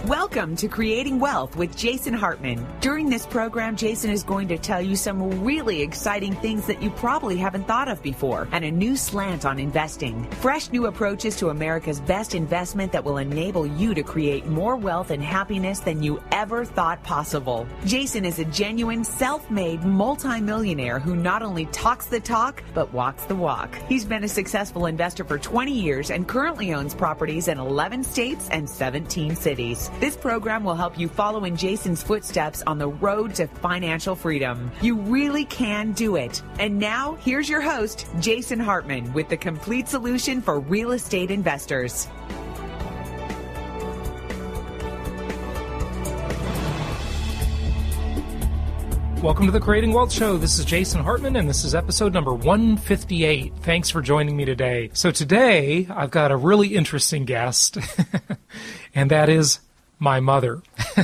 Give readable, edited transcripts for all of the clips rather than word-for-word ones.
Welcome to Creating Wealth with Jason Hartman. During this program, Jason is going to tell you some really exciting things that you probably haven't thought of before and a new slant on investing. Fresh new approaches to America's best investment that will enable you to create more wealth and happiness than you ever thought possible. Jason is a genuine self-made multimillionaire who not only talks the talk, but walks the walk. He's been a successful investor for 20 years and currently owns properties in 11 states and 17 cities. This program will help you follow in Jason's footsteps on the road to financial freedom. You really can do it. And now, here's your host, Jason Hartman, with the complete solution for real estate investors. Welcome to the Creating Wealth Show. This is Jason Hartman, and this is episode number 158. Thanks for joining me today. So today, I've got a really interesting guest, and that is my mother.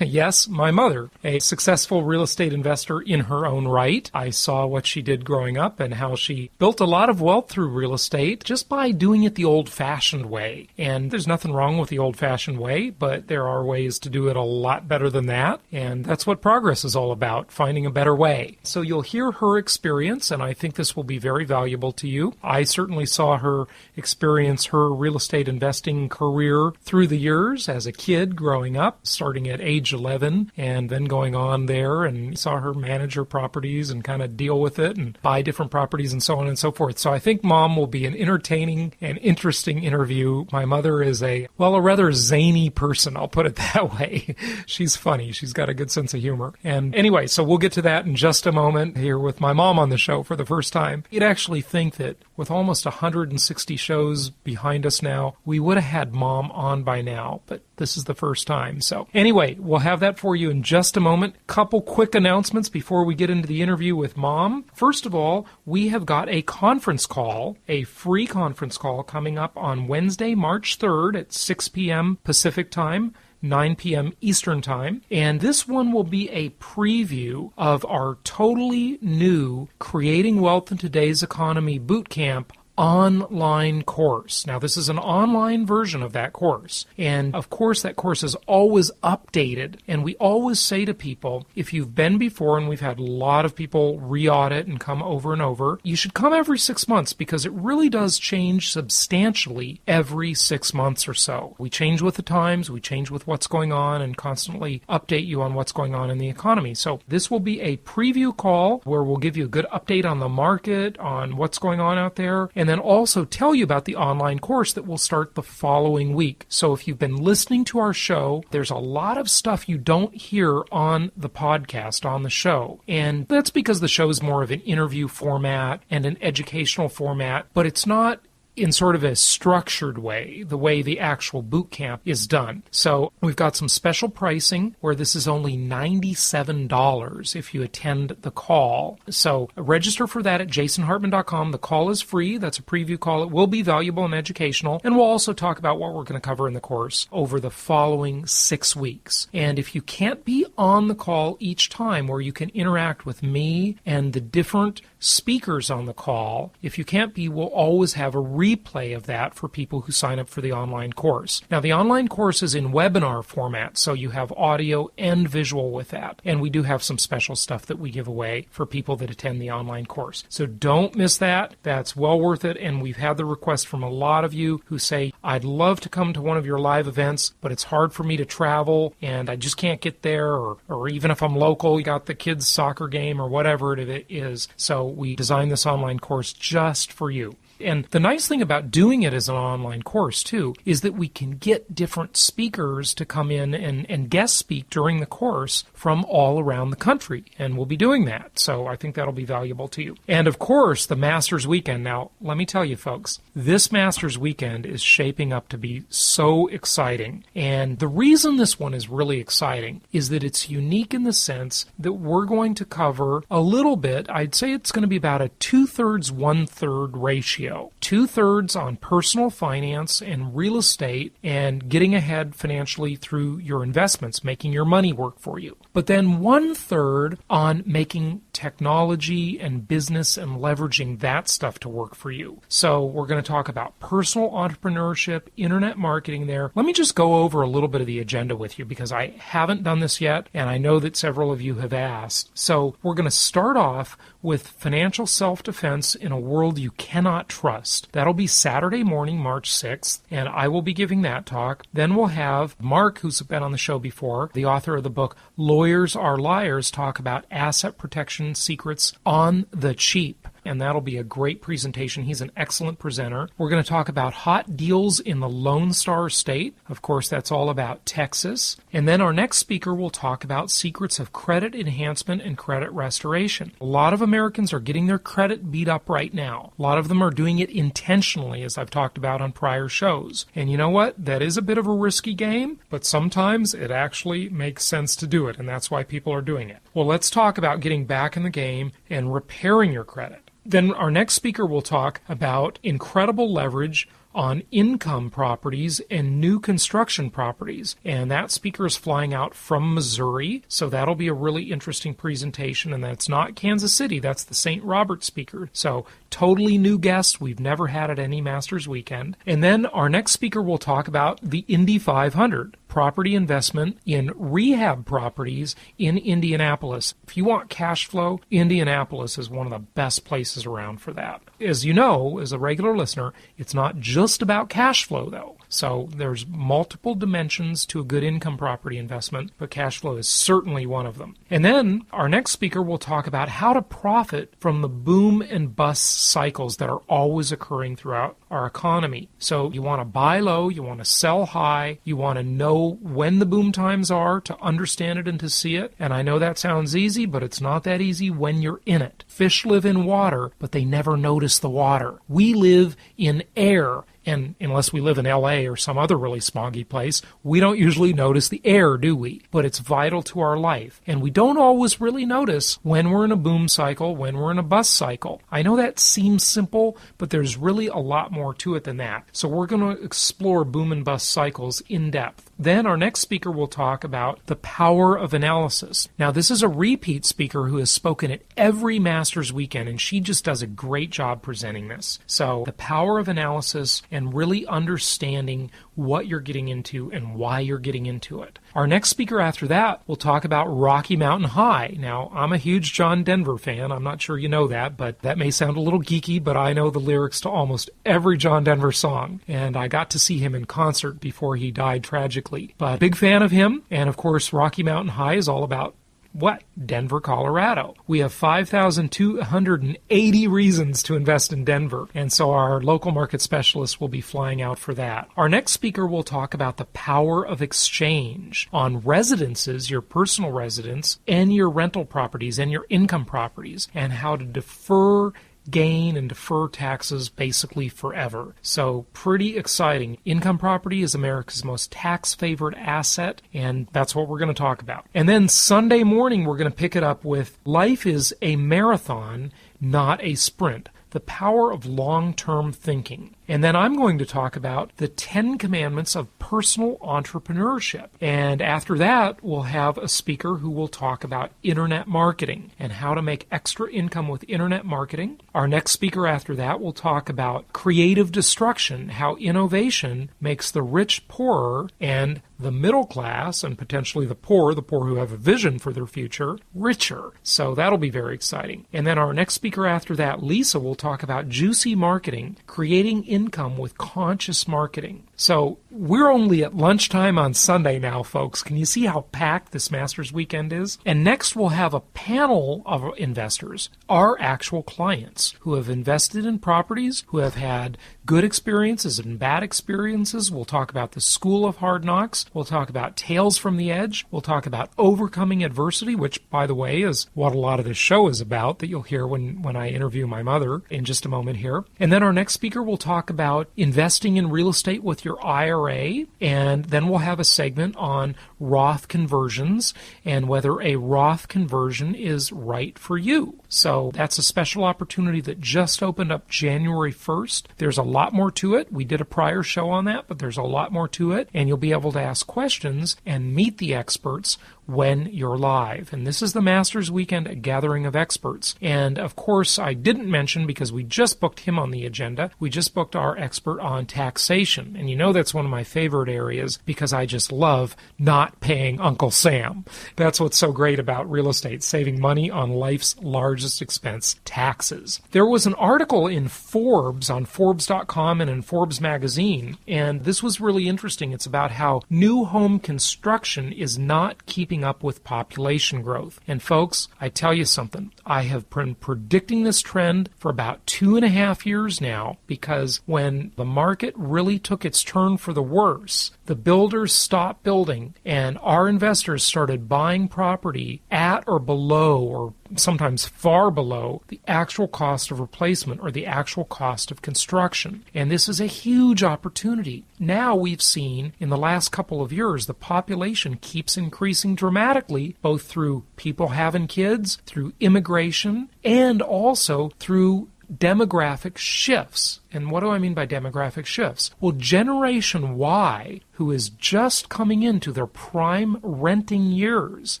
Yes, my mother, a successful real estate investor in her own right. I saw what she did growing up and how she built a lot of wealth through real estate just by doing it the old-fashioned way. And there's nothing wrong with the old-fashioned way, but there are ways to do it a lot better than that. And that's what progress is all about, finding a better way. So you'll hear her experience, and I think this will be very valuable to you. I certainly saw her experience her real estate investing career through the years as a kid growing up, starting at age 11 and then going on there, and saw her manage her properties and kind of deal with it and buy different properties and so on and so forth. So I think Mom will be an entertaining and interesting interview. My mother is a rather zany person, I'll put it that way. She's funny. She's got a good sense of humor. And anyway, so we'll get to that in just a moment here with my mom on the show for the first time. You'd actually think that with almost 160 shows behind us now, we would have had Mom on by now, but this is the first time. So anyway, we'll have that for you in just a moment. Couple quick announcements before we get into the interview with Mom. First of all, we have got a conference call, a free conference call coming up on Wednesday, March 3rd at 6 p.m. Pacific time, 9 p.m. Eastern Time. And this one will be a preview of our totally new Creating Wealth in Today's Economy Bootcamp online course. Now, this is an online version of that course. And of course, that course is always updated. And we always say to people, if you've been before, and we've had a lot of people re-audit and come over and over, you should come every 6 months because it really does change substantially every 6 months or so. We change with the times, we change with what's going on, and constantly update you on what's going on in the economy. So this will be a preview call where we'll give you a good update on the market, on what's going on out there, and then also tell you about the online course that will start the following week. So if you've been listening to our show, there's a lot of stuff you don't hear on the podcast, on the show. And that's because the show is more of an interview format and an educational format, but it's not in sort of a structured way, the way the actual boot camp is done. So we've got some special pricing where this is only $97 if you attend the call. So register for that at jasonhartman.com. The call is free. That's a preview call. It will be valuable and educational. And we'll also talk about what we're going to cover in the course over the following 6 weeks. And if you can't be on the call each time where you can interact with me and the different speakers on the call, if you can't be, we'll always have a replay of that for people who sign up for the online course. Now, the online course is in webinar format, so you have audio and visual with that. And we do have some special stuff that we give away for people that attend the online course. So don't miss that. That's well worth it. And we've had the request from a lot of you who say, I'd love to come to one of your live events, but it's hard for me to travel and I just can't get there. Or even if I'm local, you got the kids' soccer game or whatever it is. So we designed this online course just for you. And the nice thing about doing it as an online course, too, is that we can get different speakers to come in and guest speak during the course from all around the country. And we'll be doing that. So I think that'll be valuable to you. And, of course, the Masters Weekend. Now, let me tell you, folks, this Masters Weekend is shaping up to be so exciting. And the reason this one is really exciting is that it's unique in the sense that we're going to cover a little bit. I'd say it's going to be about a 2/3, 1/3 ratio ratio. 2/3 on personal finance and real estate and getting ahead financially through your investments, making your money work for you. But then 1/3 on making technology and business and leveraging that stuff to work for you. So we're going to talk about personal entrepreneurship, internet marketing there. Let me just go over a little bit of the agenda with you because I haven't done this yet, and I know that several of you have asked. So we're going to start off with financial self-defense in a world you cannot trust. That'll be Saturday morning, March 6th, and I will be giving that talk. Then we'll have Mark, who's been on the show before, the author of the book Lawyers Are Liars, talk about asset protection secrets on the cheap. And that'll be a great presentation. He's an excellent presenter. We're going to talk about hot deals in the Lone Star State. Of course, that's all about Texas. And then our next speaker will talk about secrets of credit enhancement and credit restoration. A lot of Americans are getting their credit beat up right now. A lot of them are doing it intentionally, as I've talked about on prior shows. And you know what? That is a bit of a risky game, but sometimes it actually makes sense to do it, and that's why people are doing it. Well, let's talk about getting back in the game and repairing your credit. Then our next speaker will talk about incredible leverage on income properties and new construction properties. And that speaker is flying out from Missouri, so that'll be a really interesting presentation. And that's not Kansas City, that's the St. Robert speaker. So totally new guest we've never had at any Masters Weekend. And then our next speaker will talk about the Indy 500. Property investment in rehab properties in Indianapolis. If you want cash flow, Indianapolis is one of the best places around for that. As you know, as a regular listener, it's not just about cash flow, though. So there's multiple dimensions to a good income property investment, but cash flow is certainly one of them. And then our next speaker will talk about how to profit from the boom and bust cycles that are always occurring throughout our economy. So you want to buy low, you want to sell high, you want to know when the boom times are to understand it and to see it. And I know that sounds easy, but it's not that easy when you're in it. Fish live in water, but they never notice the water. We live in air. And unless we live in LA or some other really smoggy place, we don't usually notice the air, do we? But it's vital to our life. And we don't always really notice when we're in a boom cycle, when we're in a bust cycle. I know that seems simple, but there's really a lot more to it than that. So we're going to explore boom and bust cycles in depth. Then our next speaker will talk about the power of analysis. Now, this is a repeat speaker who has spoken at every Masters Weekend, and she just does a great job presenting this. So the power of analysis and really understanding what you're getting into and why you're getting into it. Our next speaker after that will talk about Rocky Mountain High. Now, I'm a huge John Denver fan. I'm not sure you know that, but that may sound a little geeky, but I know the lyrics to almost every John Denver song. And I got to see him in concert before he died tragically. But big fan of him. And of course, Rocky Mountain High is all about what? Denver, Colorado. We have 5,280 reasons to invest in Denver, and so our local market specialist will be flying out for that. Our next speaker will talk about the power of exchange on residences, your personal residence, and your rental properties and your income properties, and how to defer gain and defer taxes basically forever. So pretty exciting. Income property is America's most tax-favored asset, and that's what we're going to talk about. And then Sunday morning, we're going to pick it up with Life is a Marathon, Not a Sprint. The power of long-term thinking. And then I'm going to talk about the 10 commandments of personal entrepreneurship. And after that, we'll have a speaker who will talk about internet marketing and how to make extra income with internet marketing. Our next speaker after that will talk about creative destruction, how innovation makes the rich poorer and the middle class, and potentially the poor who have a vision for their future, richer. So that'll be very exciting. And then our next speaker after that, Lisa, will talk about juicy marketing, creating income with conscious marketing. So we're only at lunchtime on Sunday now, folks. Can you see how packed this Masters Weekend is? And next we'll have a panel of investors, our actual clients, who have invested in properties, who have had good experiences and bad experiences. We'll talk about the School of Hard Knocks. We'll talk about Tales from the Edge. We'll talk about overcoming adversity, which, by the way, is what a lot of this show is about, that you'll hear when I interview my mother in just a moment here. And then our next speaker will talk about investing in real estate with your your IRA, and then we'll have a segment on Roth conversions and whether a Roth conversion is right for you. So that's a special opportunity that just opened up January 1st. There's a lot more to it. We did a prior show on that, but there's a lot more to it, and you'll be able to ask questions and meet the experts when you're live. And this is the Masters Weekend, a gathering of experts. And of course, I didn't mention, because we just booked him on the agenda, we just booked our expert on taxation. And you know that's one of my favorite areas because I just love not paying Uncle Sam. That's what's so great about real estate, saving money on life's largest expense, taxes. There was an article in Forbes, on Forbes.com and in Forbes magazine, and this was really interesting. It's about how new home construction is not keeping up with population growth. And folks, I tell you something, I have been predicting this trend for about 2.5 years now, because when the market really took its turn for the worse, the builders stopped building and our investors started buying property at or below, or sometimes far below, the actual cost of replacement or the actual cost of construction. And this is a huge opportunity. Now we've seen in the last couple of years the population keeps increasing dramatically, both through people having kids, through immigration, and also through demographic shifts. And what do I mean by demographic shifts? Well, Generation Y, who is just coming into their prime renting years,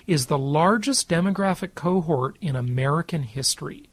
is the largest demographic cohort in American history.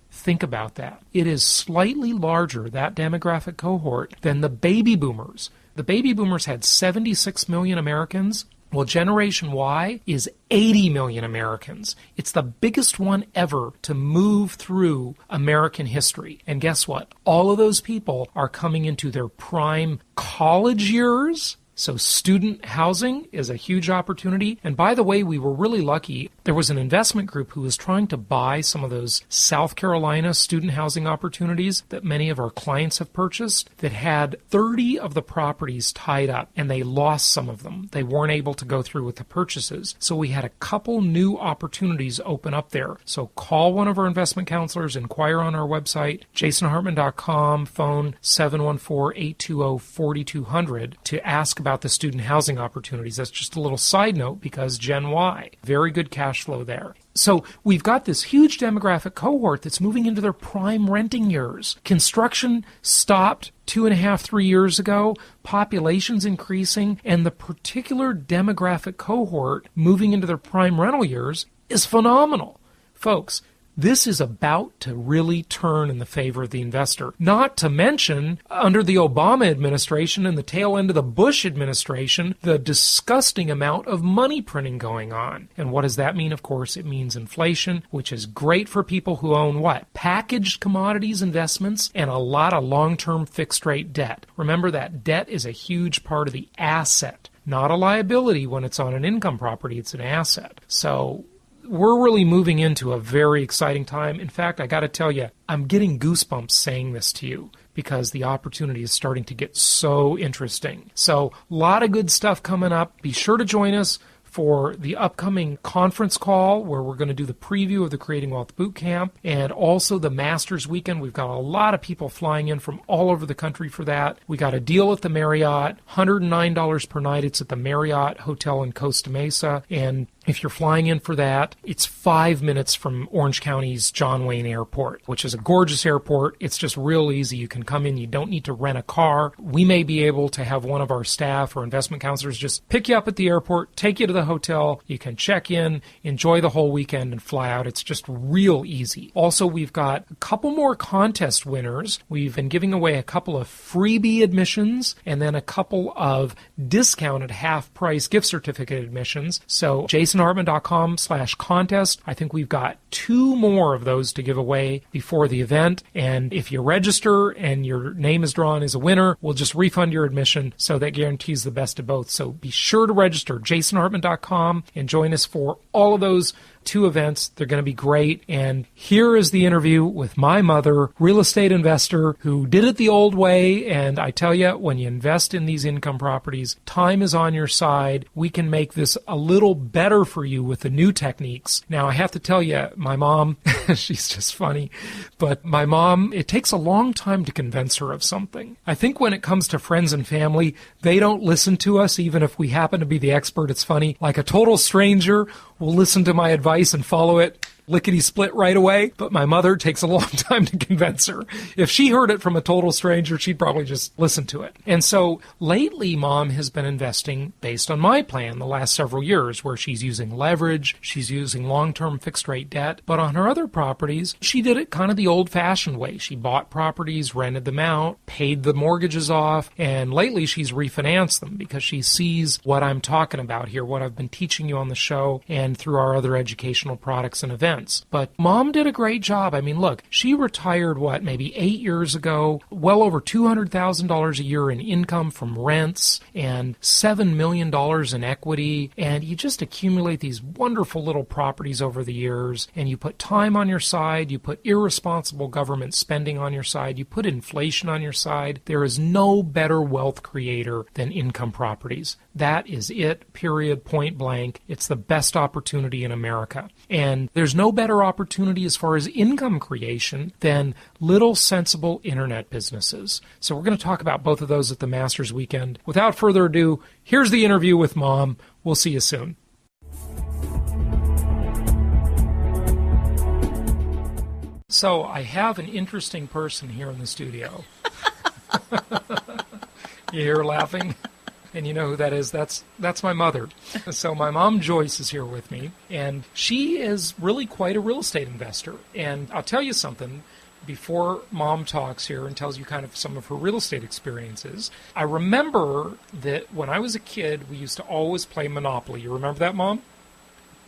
Think about that. It is slightly larger, that demographic cohort, than the baby boomers. The baby boomers had 76 million Americans. Well, Generation Y is 80 million Americans. It's the biggest one ever to move through American history. And guess what? All of those people are coming into their prime college years. So student housing is a huge opportunity. And by the way, we were really lucky. There was an investment group who was trying to buy some of those South Carolina student housing opportunities that many of our clients have purchased, that had 30 of the properties tied up, and they lost some of them. They weren't able to go through with the purchases. So we had a couple new opportunities open up there. So call one of our investment counselors, inquire on our website, jasonhartman.com, phone 714-820-4200 to ask about the student housing opportunities. That's just a little side note because Gen Y, very good cash flow there. So we've got this huge demographic cohort that's moving into their prime renting years. Construction stopped 2.5, 3 years ago. Population's increasing, and the particular demographic cohort moving into their prime rental years is phenomenal. Folks, this is about to really turn in the favor of the investor. Not to mention, under the Obama administration and the tail end of the Bush administration, the disgusting amount of money printing going on. And what does that mean? Of course, it means inflation, which is great for people who own what? Packaged commodities investments and a lot of long-term fixed-rate debt. Remember that debt is a huge part of the asset, not a liability when it's on an income property. It's an asset. So we're really moving into a very exciting time. In fact, I got to tell you, I'm getting goosebumps saying this to you because the opportunity is starting to get so interesting. So a lot of good stuff coming up. Be sure to join us for the upcoming conference call where we're going to do the preview of the Creating Wealth Bootcamp and also the Masters Weekend. We've got a lot of people flying in from all over the country for that. We got a deal at the Marriott, $109 per night. It's at the Marriott Hotel in Costa Mesa. And if you're flying in for that, it's 5 minutes from Orange County's John Wayne Airport, which is a gorgeous airport. It's just real easy. You can come in. You don't need to rent a car. We may be able to have one of our staff or investment counselors just pick you up at the airport, take you to the hotel. You can check in, enjoy the whole weekend, and fly out. It's just real easy. Also, we've got a couple more contest winners. We've been giving away a couple of freebie admissions and then a couple of discounted half-price gift certificate admissions. So jasonhartman.com/contest. I think we've got 2 more of those to give away before the event. And if you register and your name is drawn as a winner, we'll just refund your admission. So that guarantees the best of both. So be sure to register, jasonhartman.com, and join us for all of those 2 events. They're going to be great. And here is the interview with my mother, real estate investor who did it the old way. And I tell you, when you invest in these income properties, time is on your side. We can make this a little better for you with the new techniques. Now, I have to tell you, my mom, she's just funny, but my mom, it takes a long time to convince her of something. I think when it comes to friends and family, they don't listen to us, even if we happen to be the expert. It's funny. Like a total stranger will listen to my advice and follow it lickety-split right away, but my mother takes a long time to convince her. If she heard it from a total stranger, she'd probably just listen to it. And so lately, Mom has been investing based on my plan the last several years, where she's using leverage, she's using long-term fixed-rate debt, but on her other properties, she did it kind of the old-fashioned way. She bought properties, rented them out, paid the mortgages off, and lately she's refinanced them because she sees what I'm talking about here, what I've been teaching you on the show and through our other educational products and events. But Mom did a great job. I mean, look, she retired, maybe 8 years ago, well over $200,000 a year in income from rents and $7 million in equity. And you just accumulate these wonderful little properties over the years, and you put time on your side, you put irresponsible government spending on your side, you put inflation on your side. There is no better wealth creator than income properties. That is it, period, point blank. It's the best opportunity in America. And there's no better opportunity as far as income creation than little sensible internet businesses. So we're going to talk about both of those at the Masters Weekend. Without further ado, here's the interview with Mom. We'll see you soon. So I have an interesting person here in the studio. You hear her laughing? And you know who that is? That's my mother. So my mom, Joyce, is here with me, and she is really quite a real estate investor. And I'll tell you something, before Mom talks here and tells you kind of some of her real estate experiences, I remember that when I was a kid, we used to always play Monopoly. You remember that, Mom?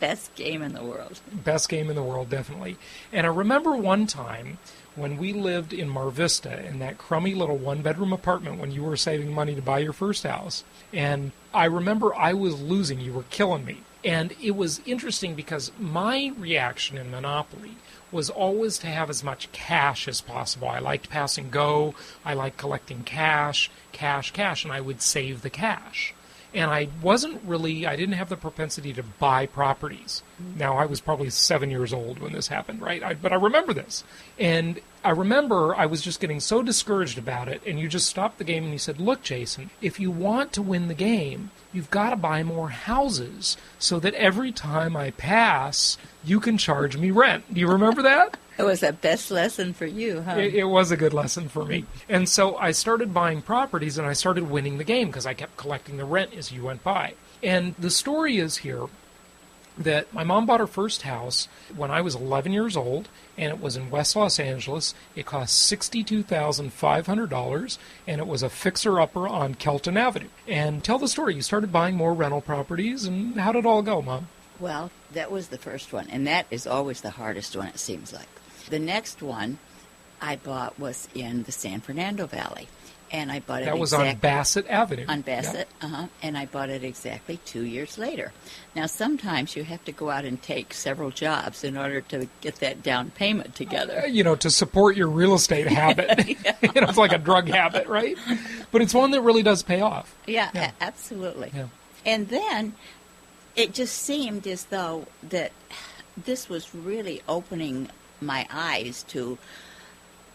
Best game in the world. Best game in the world, definitely. And I remember one time when we lived in Mar Vista in that crummy little one-bedroom apartment when you were saving money to buy your first house. And I remember I was losing. You were killing me. And it was interesting because my reaction in Monopoly was always to have as much cash as possible. I liked pass and go. I liked collecting cash, and I would save the cash. And I didn't have the propensity to buy properties. Now, I was probably 7 years old when this happened, right? But I remember this. And I remember I was just getting so discouraged about it, and you just stopped the game and you said, look, Jason, if you want to win the game, you've got to buy more houses so that every time I pass, you can charge me rent. Do you remember that? It was the best lesson for you, huh? It was a good lesson for me. And so I started buying properties, and I started winning the game because I kept collecting the rent as you went by. And the story is here that my mom bought her first house when I was 11 years old, and it was in West Los Angeles. It cost $62,500, and it was a fixer-upper on Kelton Avenue. And tell the story. You started buying more rental properties, and how did it all go, Mom? Well, that was the first one, and that is always the hardest one, it seems like. The next one I bought was in the San Fernando Valley, and I bought it That was on Bassett Avenue. On Bassett, and I bought it exactly 2 years later. Now, sometimes you have to go out and take several jobs in order to get that down payment together. To support your real estate habit. Yeah. It's like a drug habit, right? But it's one that really does pay off. Yeah. Absolutely. Yeah. And then it just seemed as though that this was really opening my eyes to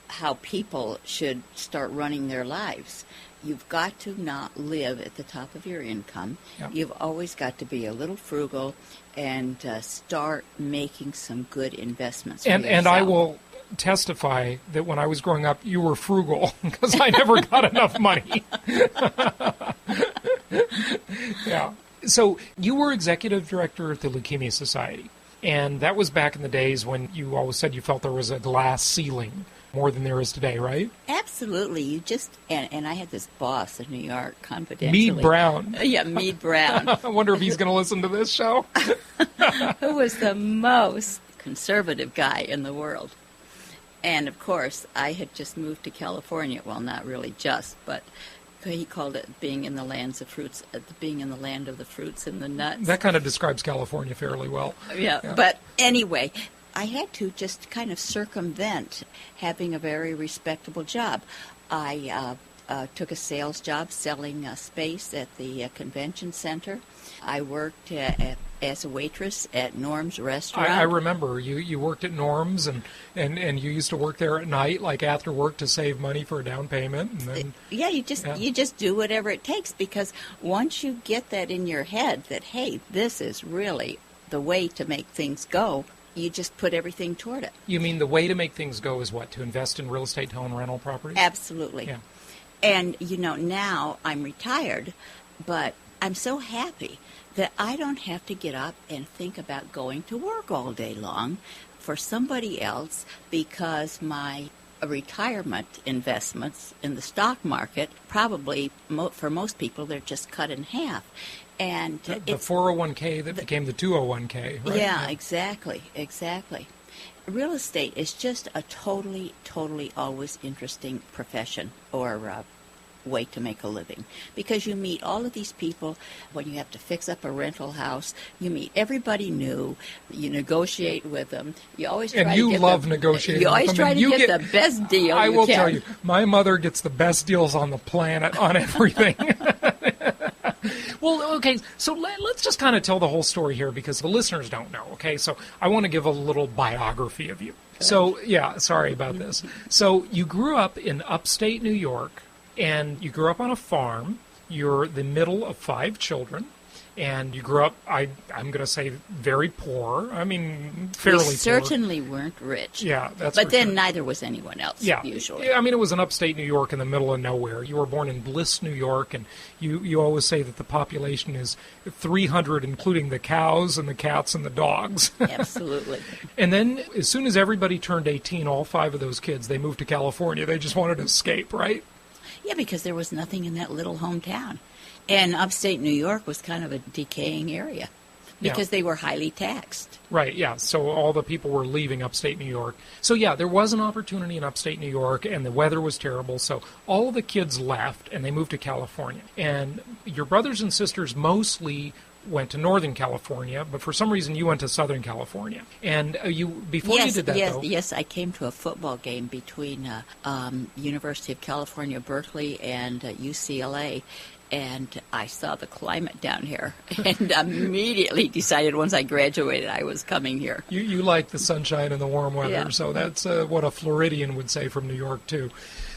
how people should start running their lives. You've got to not live at the top of your income. Yep. You've always got to be a little frugal and start making some good investments for yourself. And I will testify that when I was growing up, you were frugal because I never got enough money. Yeah. So you were executive director at the Leukemia Society. And that was back in the days when you always said you felt there was a glass ceiling more than there is today, right? Absolutely. You just and I had this boss in New York, confidentially. Meade Brown. Yeah, Meade Brown. I wonder if he's going to listen to this show. Who was the most conservative guy in the world. And, of course, I had just moved to California. Well, not really just, but he called it being in the lands of fruits, being in the land of the fruits and the nuts. That kind of describes California fairly well. Yeah, but anyway, I had to just kind of circumvent having a very respectable job. I took a sales job selling space at the convention center. I worked as a waitress at Norm's restaurant. I remember you worked at Norm's and you used to work there at night, like after work, to save money for a down payment. And then, you just do whatever it takes, because once you get that in your head that, hey, this is really the way to make things go, you just put everything toward it. You mean the way to make things go is what? To invest in real estate to own rental properties? Absolutely. Yeah. And, now I'm retired, but I'm so happy that I don't have to get up and think about going to work all day long for somebody else, because my retirement investments in the stock market, probably for most people, they're just cut in half. And the 401k that became the 201k, right? Yeah, exactly. Real estate is just a totally always interesting profession or way to make a living, because you meet all of these people when you have to fix up a rental house. You meet everybody new. You negotiate with them. You always try negotiating. You always try to get the best deal. I will tell you, my mother gets the best deals on the planet on everything. Well, okay, so let's just kind of tell the whole story here, because the listeners don't know, okay? So I want to give a little biography of you. So, yeah, sorry about this. So you grew up in upstate New York, and you grew up on a farm. You're the middle of 5 children, and you grew up, I'm going to say, very poor. I mean, fairly poor. We certainly weren't rich. Yeah, that's But then sure. Neither was anyone else, usually. Yeah, I mean, it was in upstate New York in the middle of nowhere. You were born in Bliss, New York, and you always say that the population is 300, including the cows and the cats and the dogs. Absolutely. And then as soon as everybody turned 18, all 5 of those kids, they moved to California. They just wanted to escape, right? Yeah, because there was nothing in that little hometown. And upstate New York was kind of a decaying area because they were highly taxed. Right, yeah. So all the people were leaving upstate New York. So, yeah, there was an opportunity in upstate New York, and the weather was terrible. So all of the kids left, and they moved to California. And your brothers and sisters mostly went to Northern California, but for some reason you went to Southern California. And you did that, though. Yes, I came to a football game between University of California, Berkeley, and UCLA, and I saw the climate down here, and immediately decided once I graduated I was coming here. You like the sunshine and the warm weather, so that's what a Floridian would say from New York, too.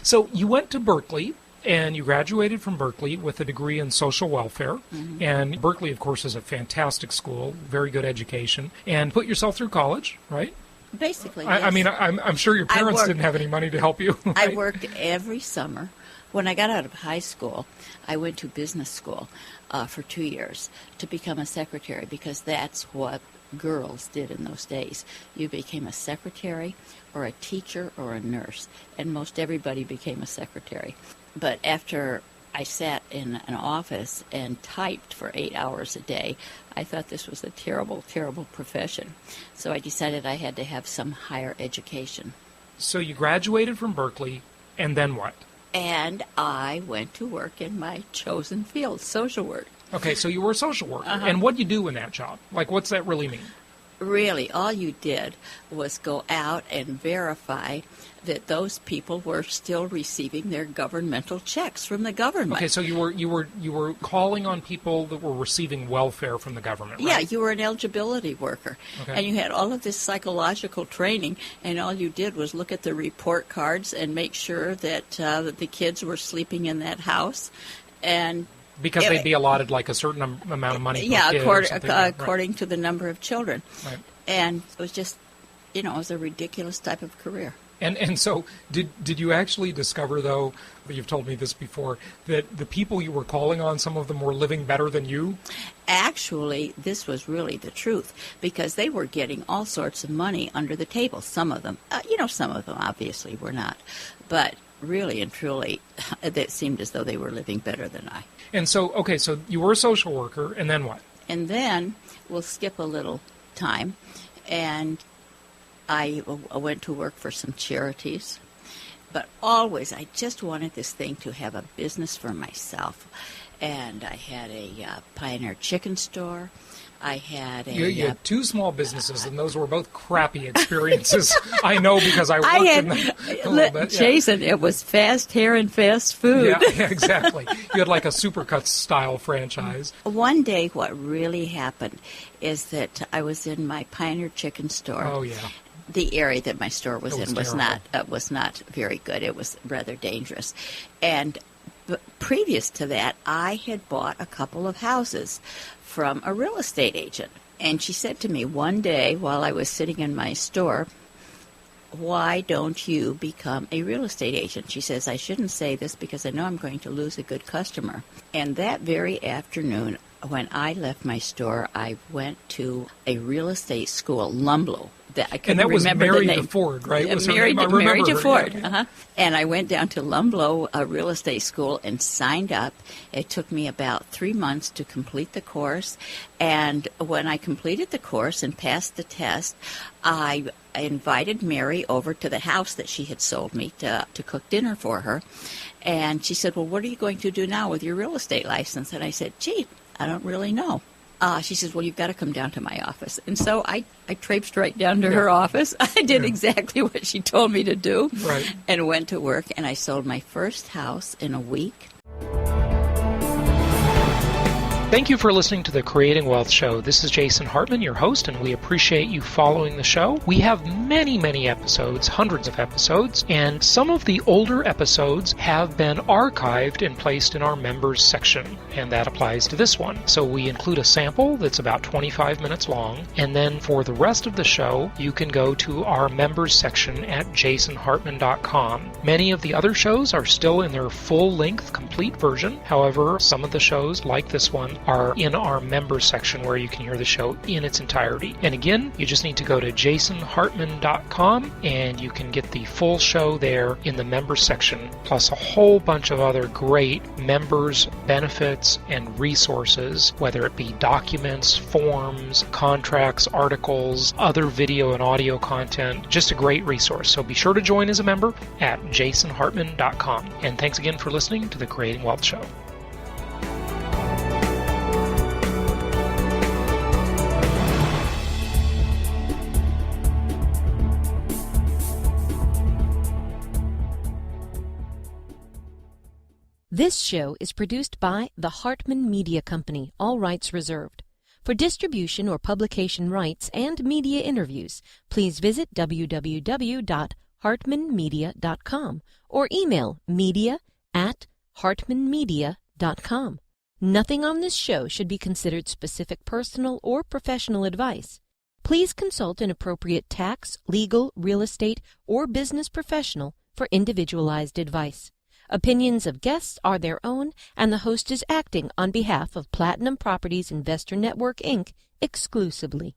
So you went to Berkeley, and you graduated from Berkeley with a degree in social welfare. Mm-hmm. And Berkeley, of course, is a fantastic school, very good education, and put yourself through college, right? Basically, yes. I mean, I'm sure your parents didn't have any money to help you. Right? I worked every summer. When I got out of high school, I went to business school for 2 years to become a secretary, because that's what girls did in those days. You became a secretary or a teacher or a nurse, and most everybody became a secretary. But after I sat in an office and typed for 8 hours a day, I thought this was a terrible, terrible profession. So I decided I had to have some higher education. So you graduated from Berkeley, and then what? And I went to work in my chosen field, social work. Okay, so you were a social worker. Uh-huh. And what do you do in that job? Like, what's that really mean? Really, all you did was go out and verify that those people were still receiving their governmental checks from the government. Okay, so you were calling on people that were receiving welfare from the government, right? Yeah, you were an eligibility worker. Okay. And you had all of this psychological training, and all you did was look at the report cards and make sure that the kids were sleeping in that house. And because they'd be allotted like a certain amount of money per kid according to the number of children. Right. And it was just, it was a ridiculous type of career. And so did you actually discover, though, you've told me this before, that the people you were calling on, some of them were living better than you? Actually, this was really the truth, because they were getting all sorts of money under the table. Some of them, some of them obviously were not. But really and truly, it seemed as though they were living better than I. And so, okay, so you were a social worker, and then what? And then we'll skip a little time, and I went to work for some charities, But always, I just wanted this thing to have a business for myself. And I had a Pioneer chicken store. I had a... You had two small businesses, and those were both crappy experiences. I know because I worked in them a little bit. Jason, it was fast hair and fast food. Yeah, exactly. You had like a Supercuts-style franchise. One day, what really happened is that I was in my Pioneer chicken store. Oh, yeah. The area that my store was in was not very good. It was rather dangerous. And previous to that, I had bought a couple of houses from a real estate agent. And she said to me one day while I was sitting in my store, "Why don't you become a real estate agent?" She says, "I shouldn't say this because I know I'm going to lose a good customer." And that very afternoon, when I left my store, I went to a real estate school, Lumblow. And that was Mary DeFord, right? Mary DeFord. Yeah. Uh-huh. And I went down to Lumblow Real Estate School and signed up. It took me about 3 months to complete the course. And when I completed the course and passed the test, I invited Mary over to the house that she had sold me to cook dinner for her. And she said, "Well, what are you going to do now with your real estate license?" And I said, "Gee, I don't really know." She says, "Well, you've got to come down to my office." And so I traipsed right down to her office. I did exactly what she told me to do, right, and went to work, and I sold my first house in a week. Thank you for listening to the Creating Wealth Show. This is Jason Hartman, your host, and we appreciate you following the show. We have many, many episodes, hundreds of episodes, and some of the older episodes have been archived and placed in our members section, and that applies to this one. So we include a sample that's about 25 minutes long, and then for the rest of the show, you can go to our members section at jasonhartman.com. Many of the other shows are still in their full-length, complete version. However, some of the shows, like this one, are in our members section where you can hear the show in its entirety. And again, you just need to go to jasonhartman.com and you can get the full show there in the members section, plus a whole bunch of other great members benefits and resources, whether it be documents, forms, contracts, articles, other video and audio content. Just a great resource. So be sure to join as a member at jasonhartman.com. And thanks again for listening to the Creating Wealth Show. This show is produced by the Hartman Media Company, all rights reserved. For distribution or publication rights and media interviews, please visit www.hartmanmedia.com or email media@hartmanmedia.com. Nothing on this show should be considered specific personal or professional advice. Please consult an appropriate tax, legal, real estate, or business professional for individualized advice. Opinions of guests are their own, and the host is acting on behalf of Platinum Properties Investor Network, Inc. exclusively.